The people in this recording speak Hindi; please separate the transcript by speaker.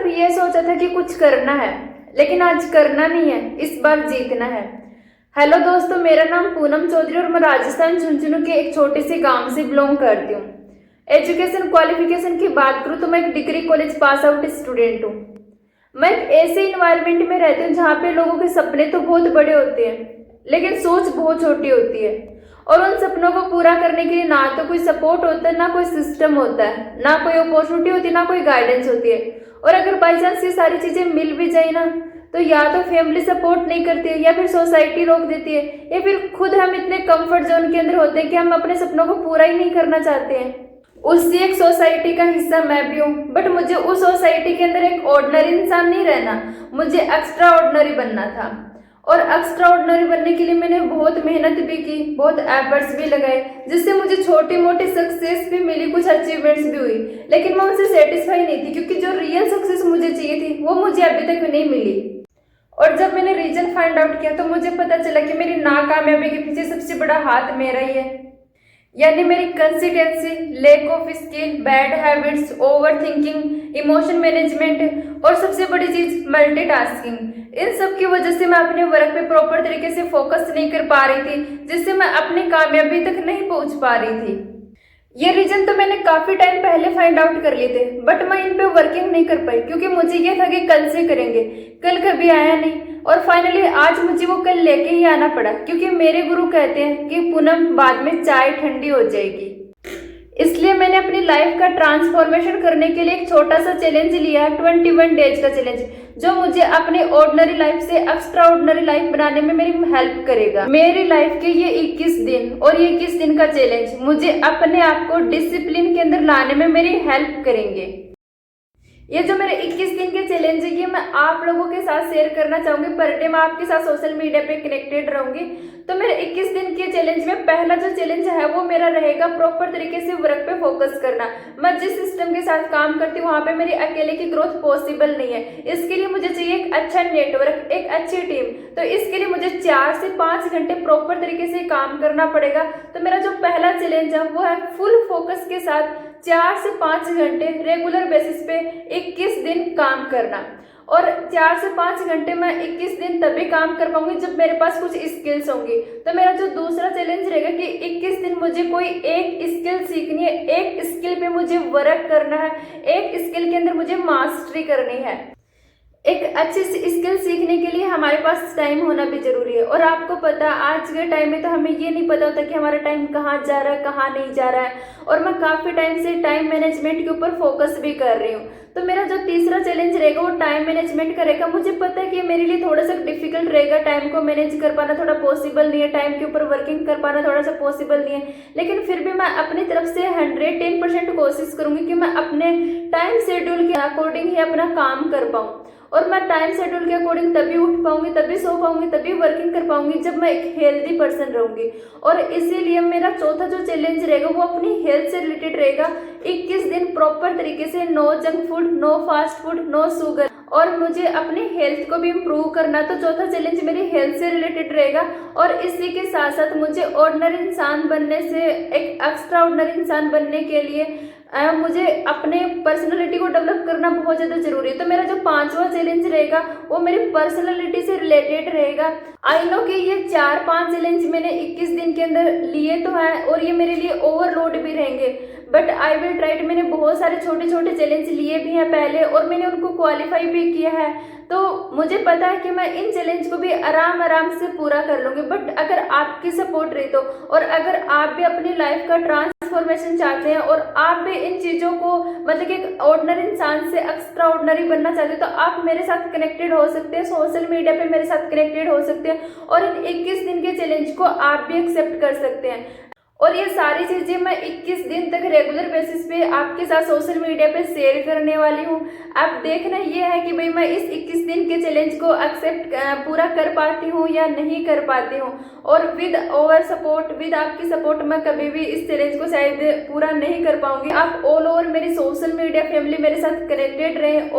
Speaker 1: भी ये सोचा था कि कुछ करना है, लेकिन आज करना नहीं है, इस बार जीतना है। हेलो दोस्तों, मेरा नाम पूनम चौधरी और मैं राजस्थान झुंझुनू के एक छोटे से गांव से बिलोंग करती हूँ। एजुकेशन क्वालिफिकेशन की बात करूँ तो मैं एक degree college pass out student हूँ। मैं एक ऐसे इन्वायरमेंट में रहती हूँ जहाँ पे लोगों के सपने तो बहुत बड़े होते हैं, लेकिन सोच बहुत छोटी होती है। और उन सपनों को पूरा करने के लिए ना तो कोई सपोर्ट होता है, ना कोई सिस्टम होता है, ना कोई अपॉर्चुनिटी होती है, ना कोई गाइडेंस होती है। और अगर बाई चांस ये सारी चीजें मिल भी जाए ना, तो या तो फैमिली सपोर्ट नहीं करती है, या फिर सोसाइटी रोक देती है, या फिर खुद हम इतने कंफर्ट जोन के अंदर होते हैं कि हम अपने सपनों को पूरा ही नहीं करना चाहते हैं। उसी एक सोसाइटी का हिस्सा मैं भी हूँ, बट मुझे उस सोसाइटी के अंदर एक ऑर्डिनरी इंसान नहीं रहना, मुझे एक्स्ट्रा ऑर्डिनरी बनना था। और एक्स्ट्रा ऑर्डिनरी बनने के लिए मैंने बहुत मेहनत भी की, बहुत एफर्ट्स भी लगाए, जिससे मुझे छोटी मोटी सक्सेस भी मिली, कुछ अचीवमेंट्स भी हुई। लेकिन मैं उनसे सेटिस्फाई नहीं थी, क्योंकि जो रियल सक्सेस मुझे चाहिए थी वो मुझे अभी तक नहीं मिली। और जब मैंने रीजन फाइंड आउट किया तो मुझे पता चला कि मेरी नाकामयाबी के पीछे सबसे बड़ा हाथ मेरा ही है, यानी मेरी consistency, lack of skill, bad habits, over thinking, emotion management और सबसे बड़ी चीज मल्टीटास्किंग। इन सब की वजह से मैं अपने वर्क पे प्रॉपर तरीके से फोकस नहीं कर पा रही थी, जिससे मैं अपनी कामयाबी तक नहीं पहुंच पा रही थी। ये रीजन तो मैंने काफी टाइम पहले फाइंड आउट कर लिए थे, बट मैं इन पे वर्किंग नहीं कर पाई, क्योंकि मुझे ये था कि कल से करेंगे, कल कभी आया नहीं। और फाइनली आज मुझे वो कल लेके ही आना पड़ा, क्योंकि मेरे गुरु कहते हैं कि पूनम, बाद में चाय ठंडी हो जाएगी। इसलिए मैंने अपनी लाइफ का ट्रांसफॉर्मेशन करने के लिए एक छोटा सा चैलेंज लिया है, 21 डेज का चैलेंज, जो मुझे अपनी ऑर्डिनरी लाइफ से एक्स्ट्रा ऑर्डिनरी लाइफ बनाने में मेरी हेल्प करेगा। मेरी लाइफ के ये 21 दिन और ये 21 दिन का चैलेंज मुझे अपने आप को डिसिप्लिन के अंदर लाने में मेरी हेल्प करेंगे। ये जो मेरे 21 दिन के चैलेंज है, ये मैं आप लोगों के साथ शेयर करना चाहूंगी। पर डे मैं आपके साथ सोशल मीडिया पे कनेक्टेड रहूंगी। तो मेरे 21 दिन के चैलेंज में पहला जो चैलेंज है वो मेरा रहेगा प्रॉपर तरीके से वर्क पे फोकस करना। मैं जिस सिस्टम के साथ काम करती हूँ वहां पे मेरी अकेले की ग्रोथ पॉसिबल नहीं है। इसके लिए मुझे चाहिए एक अच्छा नेटवर्क, एक अच्छी टीम। तो इसके लिए मुझे 4 से 5 घंटे प्रॉपर तरीके से काम करना पड़ेगा। तो मेरा जो पहला चैलेंज है वो है फुल फोकस के साथ 4 से 5 घंटे रेगुलर बेसिस पे 21 दिन काम करना। और 4 से 5 घंटे मैं 21 दिन तभी काम कर पाऊंगी जब मेरे पास कुछ स्किल्स होंगी। तो मेरा जो दूसरा चैलेंज रहेगा कि 21 दिन मुझे कोई एक स्किल सीखनी है, एक स्किल पे मुझे वर्क करना है, एक स्किल के अंदर मुझे मास्टरी करनी है। एक अच्छी स्किल सीखने के लिए हमारे पास टाइम होना भी जरूरी है। और आपको पता है आज के टाइम में तो हमें ये नहीं पता होता कि हमारा टाइम कहाँ जा रहा है, कहाँ नहीं जा रहा है। और मैं काफी टाइम से टाइम मैनेजमेंट के ऊपर फोकस भी कर रही हूँ। तो मेरा जो तीसरा चैलेंज रहेगा वो टाइम मैनेजमेंट का रहेगा। मुझे पता है कि मेरे लिए थोड़ा सा डिफिकल्ट रहेगा, टाइम को मैनेज कर पाना थोड़ा पॉसिबल नहीं है, टाइम के ऊपर वर्किंग कर पाना थोड़ा सा पॉसिबल नहीं है। लेकिन फिर भी मैं अपनी तरफ से 110% कोशिश करूंगी कि मैं अपने टाइम शेड्यूल के अकॉर्डिंग ही अपना काम कर पाऊँ। और मैं टाइम शेड्यूल के अकॉर्डिंग तभी उठ पाऊंगी, तभी सो पाऊंगी, तभी वर्किंग कर पाऊंगी जब मैं एक हेल्दी पर्सन रहूंगी। और इसीलिए मेरा चौथा जो चैलेंज रहेगा वो अपनी हेल्थ से रिलेटेड रहेगा। 21 दिन प्रॉपर तरीके से no junk food, no fast food, no sugar. और मुझे अपनी हेल्थ को भी इम्प्रूव करना, तो चौथा चैलेंज मेरी हेल्थ से रिलेटेड रहेगा। और इसी के साथ साथ मुझे ऑर्डिनरी इंसान बनने से एक एक्स्ट्रा ऑर्डिनरी इंसान बनने के लिए मुझे अपने पर्सनालिटी को डेवलप करना बहुत ज़्यादा जरूरी है। तो मेरा जो 5वां चैलेंज रहेगा वो मेरी पर्सनालिटी से रिलेटेड रहेगा। आई नो कि ये 4-5 चैलेंज मैंने 21 दिन के अंदर लिए तो हैं और ये मेरे लिए ओवरलोड भी रहेंगे, बट आई विल ट्राई। मैंने बहुत सारे छोटे छोटे चैलेंज लिए भी हैं पहले और मैंने उनको क्वालिफाई भी किया है। तो मुझे पता है कि मैं इन चैलेंज को भी आराम आराम से पूरा कर लूंगी। बट अगर आपकी सपोर्ट रही तो, और अगर आप भी अपनी लाइफ का ट्रांसफॉर्मेशन चाहते हैं और आप भी इन चीज़ों को मतलब कि एक ऑर्डिनरी इंसान से एक्स्ट्रा ऑर्डिनरी बनना चाहते हैं, तो आप मेरे साथ कनेक्टेड हो सकते हैं, सोशल मीडिया पे मेरे साथ कनेक्टेड हो सकते हैं और इन 21 दिन के चैलेंज को आप भी एक्सेप्ट कर सकते हैं। और ये सारी चीजें मैं 21 दिन तक रेगुलर बेसिस पे आपके साथ सोशल मीडिया पे शेयर करने वाली हूँ। अब देखना ये है कि भाई मैं इस 21 दिन के चैलेंज को एक्सेप्ट पूरा कर पाती हूँ या नहीं कर पाती हूँ। और विद आपकी सपोर्ट मैं कभी भी इस चैलेंज को शायद पूरा नहीं कर पाऊंगी। आप ऑल ओवर मेरी सोशल मीडिया फैमिली मेरे साथ कनेक्टेड रहें।